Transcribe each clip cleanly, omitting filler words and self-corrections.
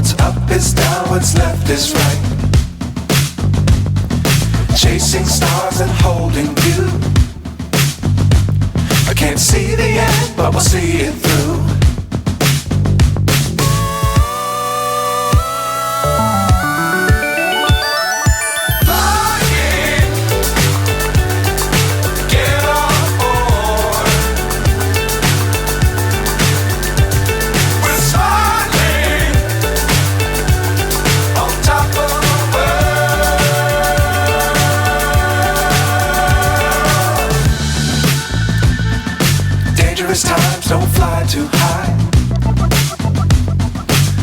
What's up is down, what's left is right. Chasing stars and holding you. I can't see the end, but we'll see it through. Dangerous times, don't fly too high.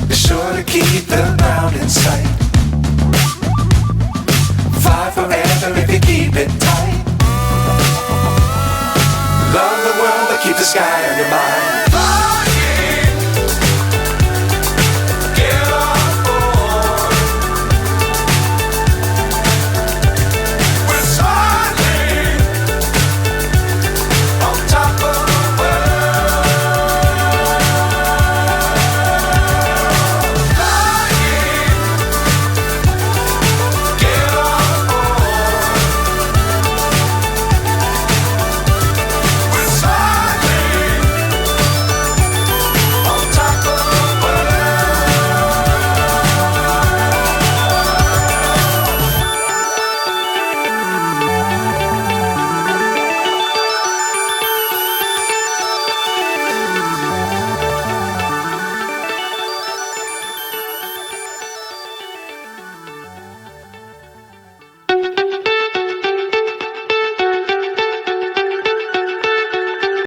Be sure to keep the ground in sight. Fly forever if you keep it tight. Love the world, but keep the sky on your mind.